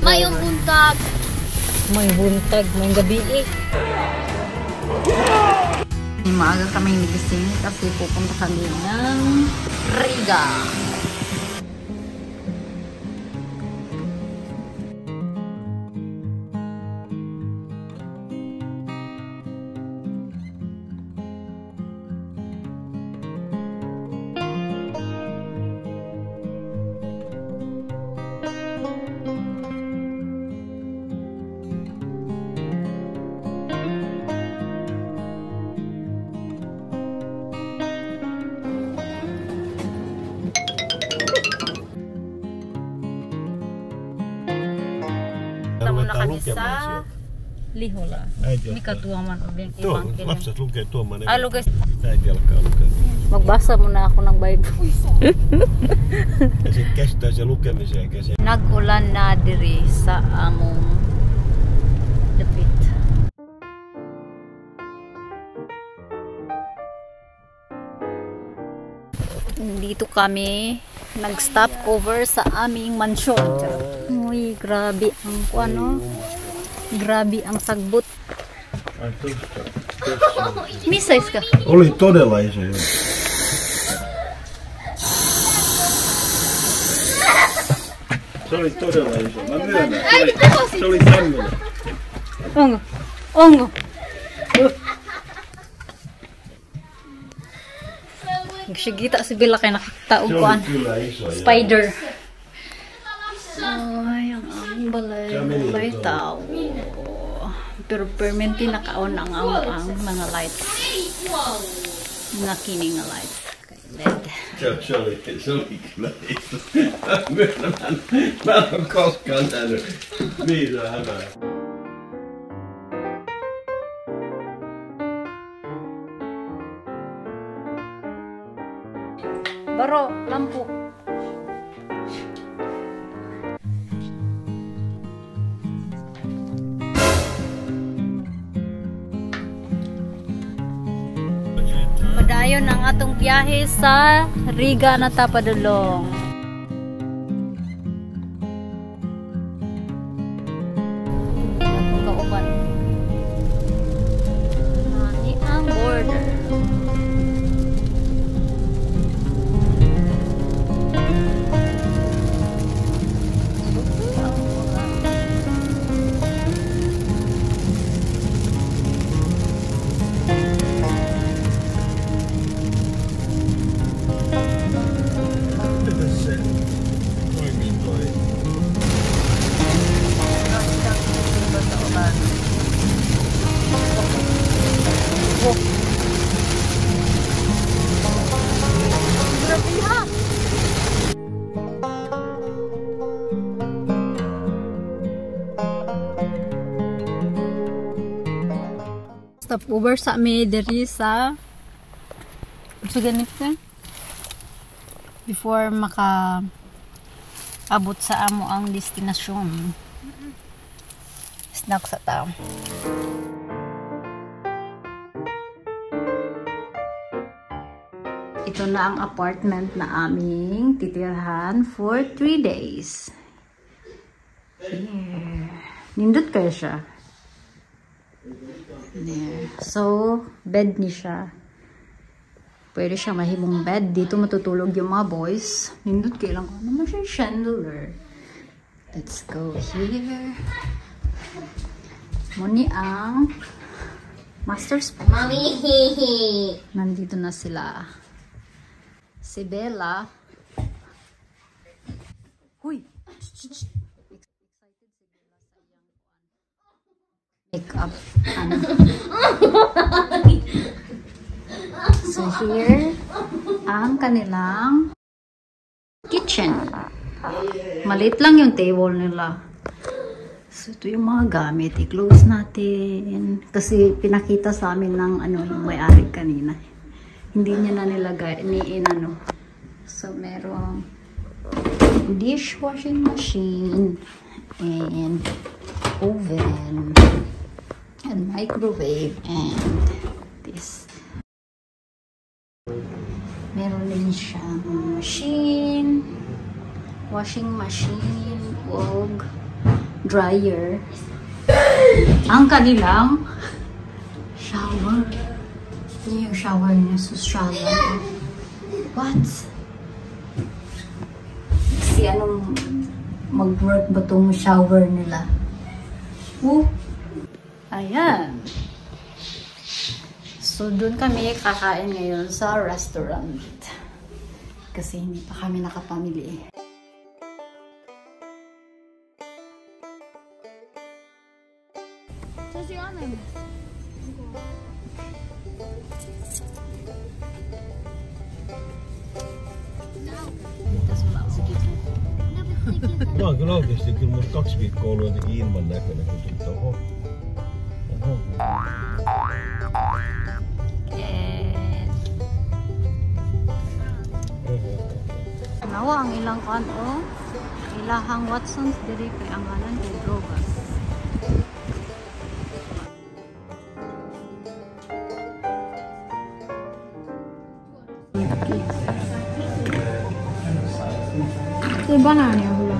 Mayong buntag. May buntag, may gabi eh. Maaga kami nagising kasi pupunta kami ng Riga. Muna kami sa Lihola. Mikä tuoman ovien evankeliumi? Lapset lukee tuoman evankeliumi. Äiti alkaa lukea. Magbasa muna ako ng Bible. Ja sit kestää se lukemisen ja Nag-ulan na diri sa among dapit. Dito kami nag-stop over sa aming mansyon. Uy, grabe ang ano. Grabe ang sagbot. Missä iska? Oli todella iso. Se oli todella iso. Mä myönnän. Se oli tämmönen. Onko? Onko? Sigita si Bella kay nakita og kuan. Spider. Ay, ang aming balay tao. Pero permanently nakaon ang mga lights. Mga kining nga lights. LED. Se oli kyllä iso. Mä en ole koskaan nähnyt niin hämää. Baro, lampu. Padayon ang atong biyahe sa Riga na tapadulong. Kauban. Nani ang border. Stop over sa amin diri sa ganit na before maka abot sa amo ang destinasyon. Snack sa tao. Ito na ang apartment na aming titirhan for 3 days. Here. Nindot kayo siya. There. So, bed ni siya. Pwede siya mahimong bed. Dito matutulog yung mga boys. Nindot kailang ko naman siya chandelier. Let's go here. Muni ang master spot. Mommy! Nandito na sila. Si Bella. Huy! Makeup. So here ang kanilang kitchen. Maliit lang yung table nila. So ito yung mga gamit. I-close natin. Kasi pinakita sa amin ng yung may-ari kanina. Hindi niya na nilagay ano. So merong dishwashing machine and oven and microwave and this. Meron din siyang machine washing machine o dryer. Ang kanilang shower. Yun yung shower niya sa Australia. What? Kasi anong mag-work ba itong shower nila? Oh! Ayan. So, dun kami kakain ngayon sa restaurant. Kasi hindi pa kami nakapamili. Mä oon kyllä oikeesti kyllä mun 2 viikkoa ollut jotenkin ilman näköinen, kun tuli tohon. Oho. Nawa ang ilang kanto. Ilahang Watson's diri kay ang ngalan kay Drogas. Iba na niya hula.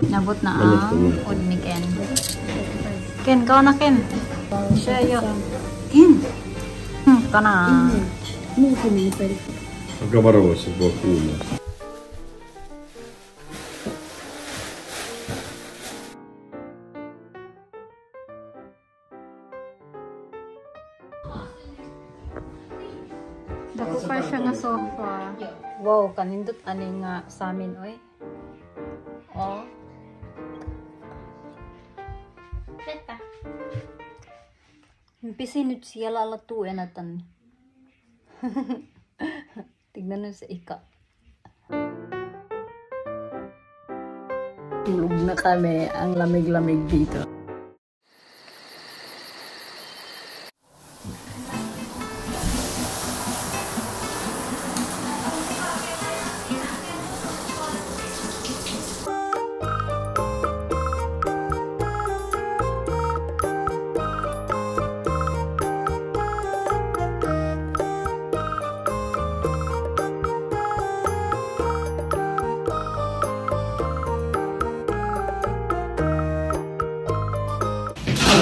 Nabot na ang od ni Ken. Ken, kau na Ken. Siya yo. Ken. Ka na. Muu kumipeli. Aika varovasti voi kuulla. Dako pa siya nga sofa. Wow, kanindot ani nga sa amin oy. Oh. Beta. Pisinit siya lalatuin natin. Tignan nyo sa ika. Tulog na kami. Ang lamig-lamig dito.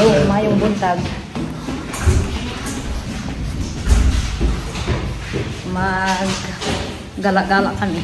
Hello, mayong buntag. Mag-gala-gala kami.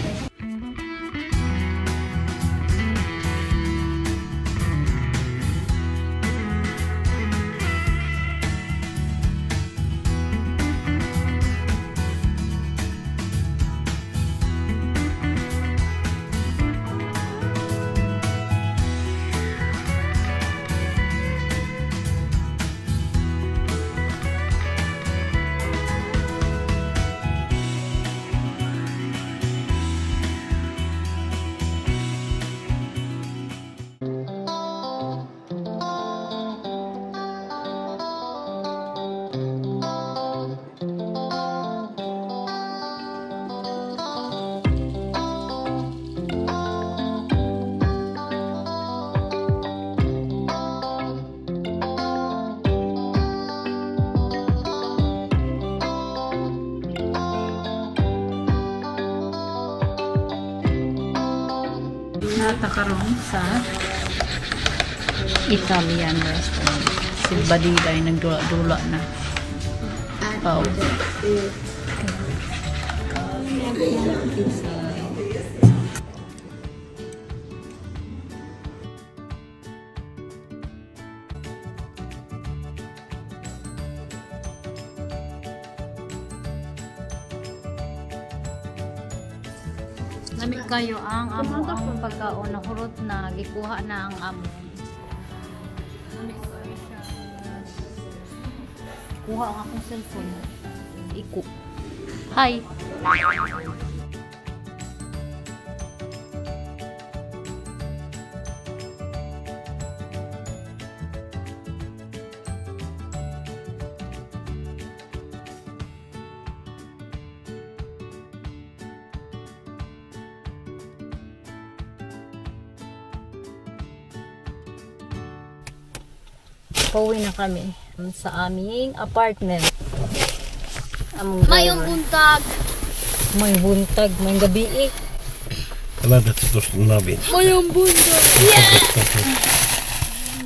Natakaroon sa Italian restaurant. Si Badida ay nagdula-dula na. Oh. Lamig kayo ang amo ang pagkaon na hurot na gikuha na ang amo. Kuha ang akong cellphone. Iku. Hi. Pauwi na kami sa aming apartment. Mayong buntag. May buntag, may gabi eh. Laitat se tuosta navin. Mojon bunta.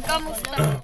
Kamusta?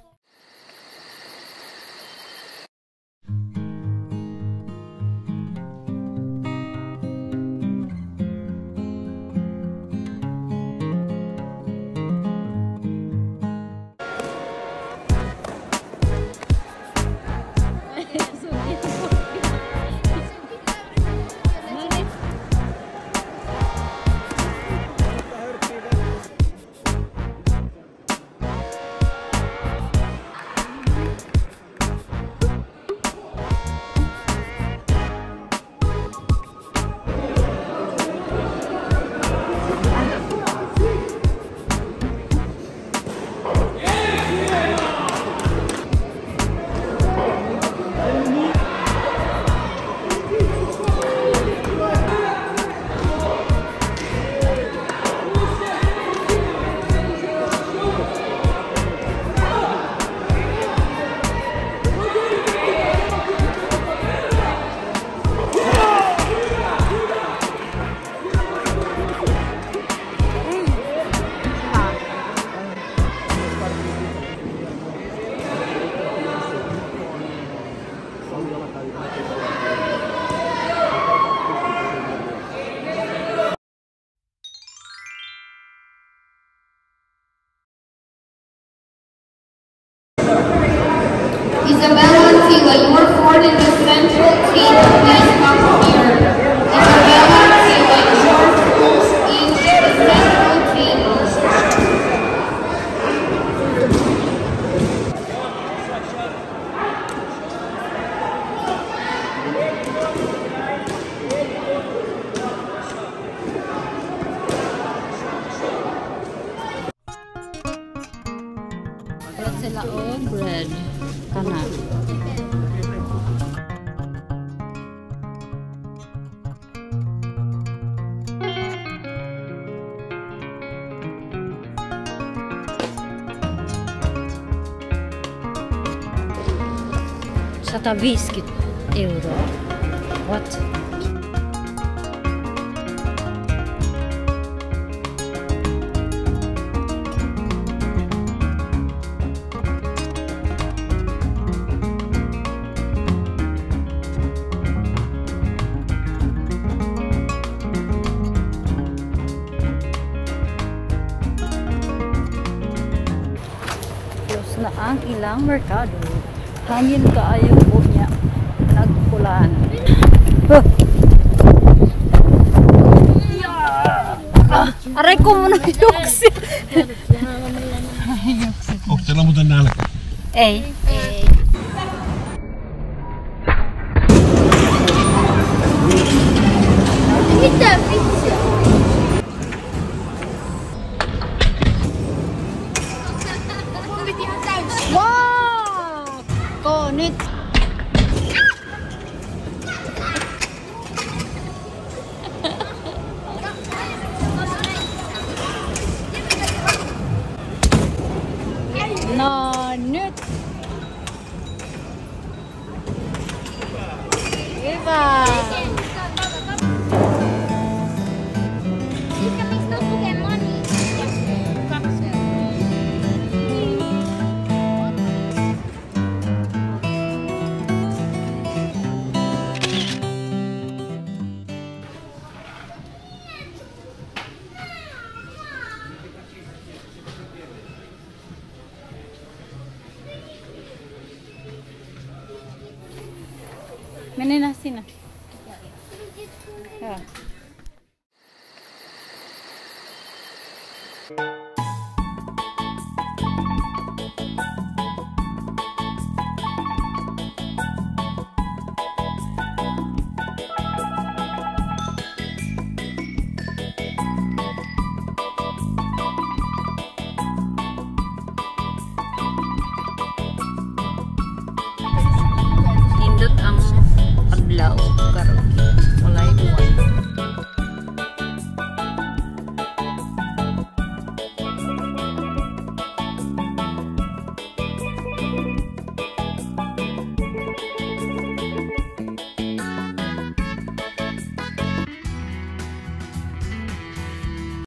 Isabella Tila, you were born in the central table. Please come here. Isabella Tila, your school is the central table. Bread sila o bread. Kana. €150. What? Close na ang ilang merkado. Hangin kaayo po niya. Nagkulan. Aray ko muna yuksi. Onko teillä muuten nälkä? Ei. Mitä vitsia? Mun piti ihan täysin. Wow! Konit. No, nyt. Hyvä. Mene na sina. Ja.